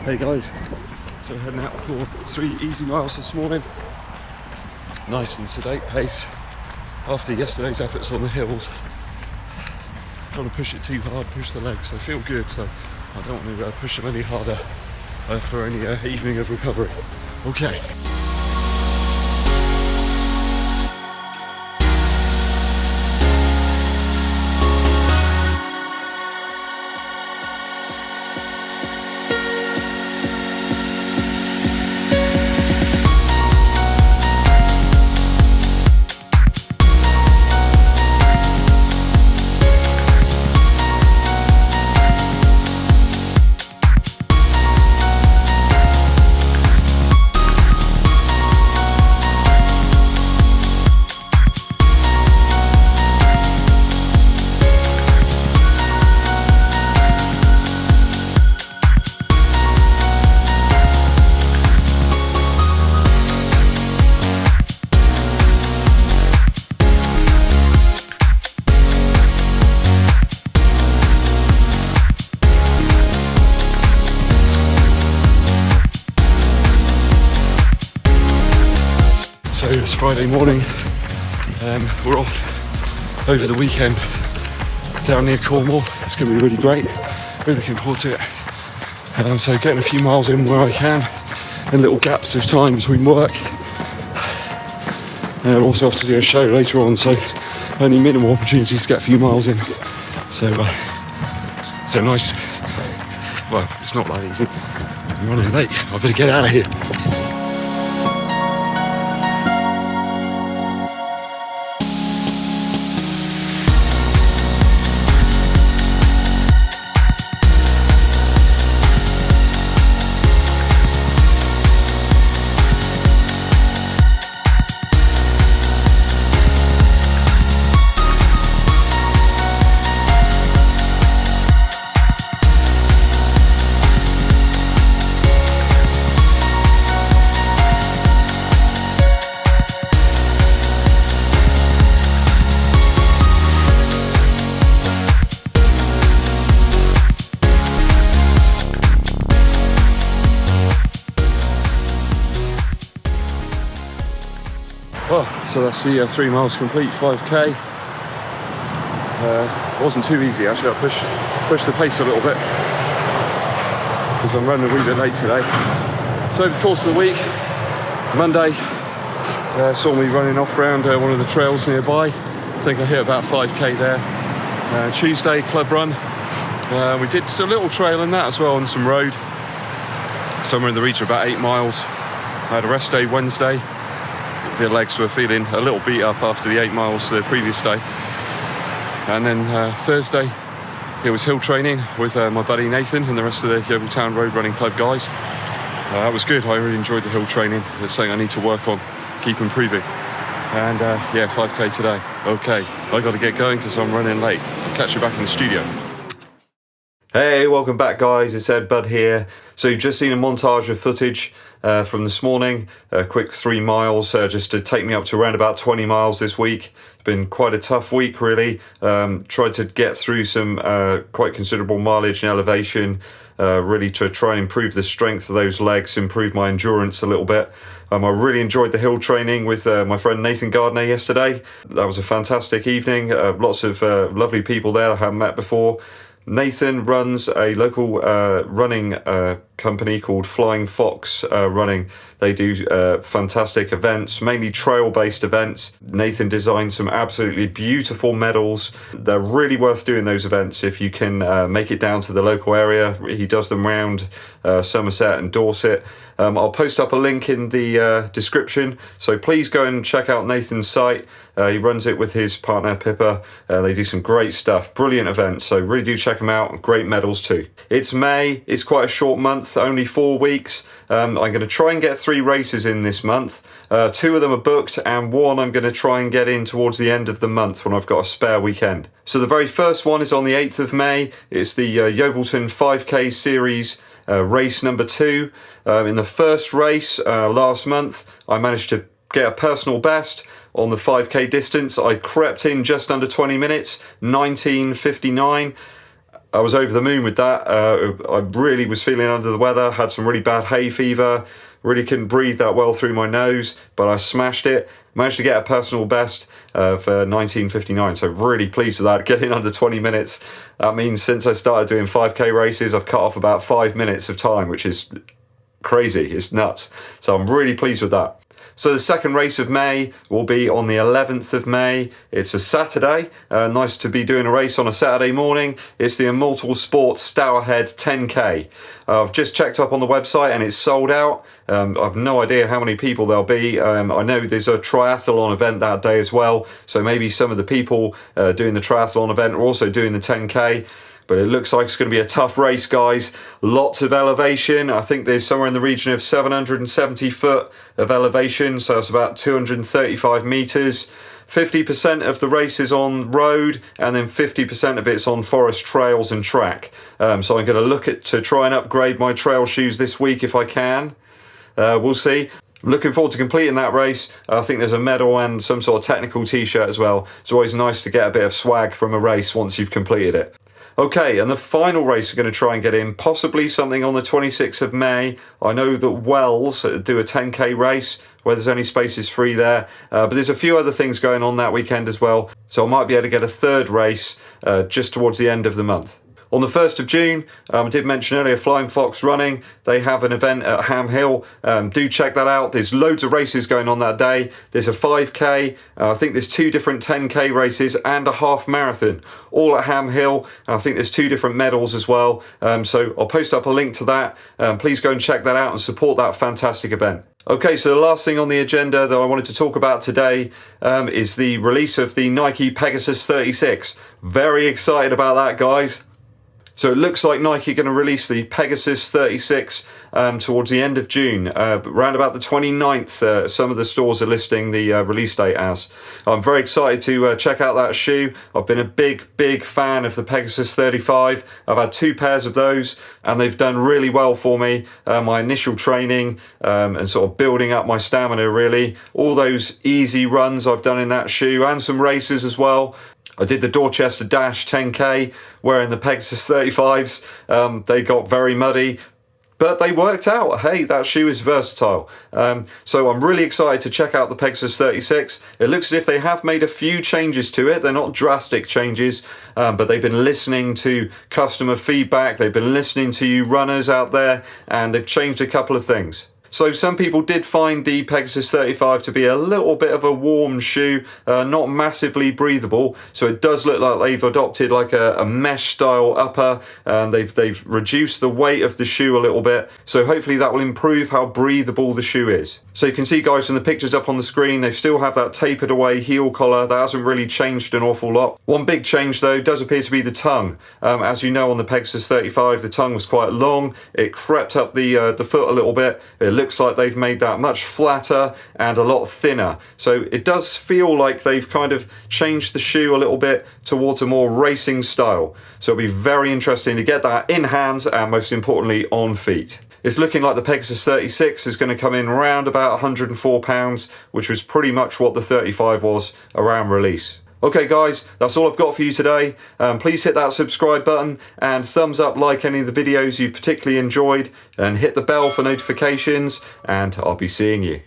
Hey guys, so heading out for 3 easy miles this morning. Nice and sedate pace after yesterday's efforts on the hills. Don't want to push it too hard, push the legs, they feel good, so I don't want to push them any harder for any evening of recovery. Okay. So it's Friday morning, we're off over the weekend down near Cornwall. It's going to be really great, really looking forward to it. So getting a few miles in where I can, and little gaps of time between work. Also have to do a show later on, so only minimal opportunities to get a few miles in. So nice, well, it's not that easy. I'm running late, I better get out of here. So that's the 3 miles complete, 5k. Wasn't too easy actually, I pushed the pace a little bit because I'm running a wee bit late today. So over the course of the week, Monday, saw me running off around one of the trails nearby. I think I hit about 5k there. Tuesday, club run. We did a little trail in that as well, and some road. Somewhere in the region of about 8 miles. I had a rest day Wednesday. The legs were feeling a little beat up after the 8 miles the previous day. And then Thursday, it was hill training with my buddy Nathan and the rest of the Yeovil Town Road Running Club guys. That was good, I really enjoyed the hill training. It's something I need to work on, keep improving. And yeah, 5k today. Okay, I got to get going because I'm running late. I'll catch you back in the studio. Hey, welcome back guys, it's EDDBUD here. So you've just seen a montage of footage from this morning, a quick 3 miles just to take me up to around about 20 miles this week. It's been quite a tough week really. Tried to get through some quite considerable mileage and elevation, really to try and improve the strength of those legs, improve my endurance a little bit. I really enjoyed the hill training with my friend Nathan Gardner yesterday. That was a fantastic evening, lots of lovely people there I haven't met before. Nathan runs a local running company called Flying Fox Running. They do fantastic events, mainly trail-based events. Nathan designed some absolutely beautiful medals. They're really worth doing those events if you can make it down to the local area. He does them round Somerset and Dorset. I'll post up a link in the description, so please go and check out Nathan's site. He runs it with his partner Pippa. They do some great stuff, brilliant events, so really do check them out. Great medals too. It's May, it's quite a short month, only 4 weeks. I'm going to try and get 3 races in this month. 2 of them are booked, and 1 I'm going to try and get in towards the end of the month when I've got a spare weekend. So the very first one is on the 8th of May. It's the Yeovilton 5k series. Race number 2. In the first race last month, I managed to get a personal best on the 5k distance. I crept in just under 20 minutes, 19:59. I was over the moon with that. I really was feeling under the weather, had some really bad hay fever, really couldn't breathe that well through my nose, but I smashed it. Managed to get a personal best of 19:59, so really pleased with that, getting under 20 minutes. That means since I started doing 5K races, I've cut off about 5 minutes of time, which is crazy, it's nuts. So I'm really pleased with that. So the second race of May will be on the 11th of May. It's a Saturday. Nice to be doing a race on a Saturday morning. It's the Immortal Sports Stourhead 10K. I've just checked up on the website and it's sold out. I've no idea how many people there'll be. I know there's a triathlon event that day as well. So maybe some of the people doing the triathlon event are also doing the 10K. But it looks like it's going to be a tough race, guys. Lots of elevation. I think there's somewhere in the region of 770 foot of elevation, so it's about 235 meters. 50% of the race is on road, and then 50% of it's on forest trails and track. So I'm going to look to try and upgrade my trail shoes this week if I can. We'll see. Looking forward to completing that race. I think there's a medal and some sort of technical t-shirt as well. It's always nice to get a bit of swag from a race once you've completed it. Okay, and the final race we're going to try and get in, possibly something on the 26th of May. I know that Wells do a 10K race where there's only spaces free there, but there's a few other things going on that weekend as well, so I might be able to get a third race just towards the end of the month. On the 1st of June, I did mention earlier, Flying Fox Running, they have an event at Ham Hill. Do check that out. There's loads of races going on that day. There's a 5K, I think there's 2 different 10K races and a half marathon, all at Ham Hill. I think there's 2 different medals as well. So I'll post up a link to that. Please go and check that out and support that fantastic event. Okay, so the last thing on the agenda that I wanted to talk about today is the release of the Nike Pegasus 36. Very excited about that, guys. So it looks like Nike are going to release the Pegasus 36 towards the end of June, around about the 29th. Some of the stores are listing the release date as. I'm very excited to check out that shoe. I've been a big fan of the Pegasus 35. I've had 2 pairs of those and they've done really well for me. My initial training and sort of building up my stamina really. All those easy runs I've done in that shoe and some races as well. I did the Dorchester Dash 10K wearing the Pegasus 35s. They got very muddy, but they worked out. Hey, that shoe is versatile. So I'm really excited to check out the Pegasus 36. It looks as if they have made a few changes to it. They're not drastic changes, but they've been listening to customer feedback. They've been listening to you runners out there, and they've changed a couple of things. So some people did find the Pegasus 35 to be a little bit of a warm shoe, not massively breathable. So it does look like they've adopted like a mesh style upper, and they've reduced the weight of the shoe a little bit. So hopefully that will improve how breathable the shoe is. So you can see, guys, from the pictures up on the screen, they still have that tapered away heel collar. That hasn't really changed an awful lot. One big change though does appear to be the tongue. As you know, on the Pegasus 35, the tongue was quite long. It crept up the foot a little bit. It looks like they've made that much flatter and a lot thinner. So it does feel like they've kind of changed the shoe a little bit towards a more racing style. So it'll be very interesting to get that in hands and most importantly on feet. It's looking like the Pegasus 36 is going to come in around about £104, which was pretty much what the 35 was around release. Okay guys, that's all I've got for you today. Please hit that subscribe button and thumbs up, like any of the videos you've particularly enjoyed, and hit the bell for notifications, and I'll be seeing you.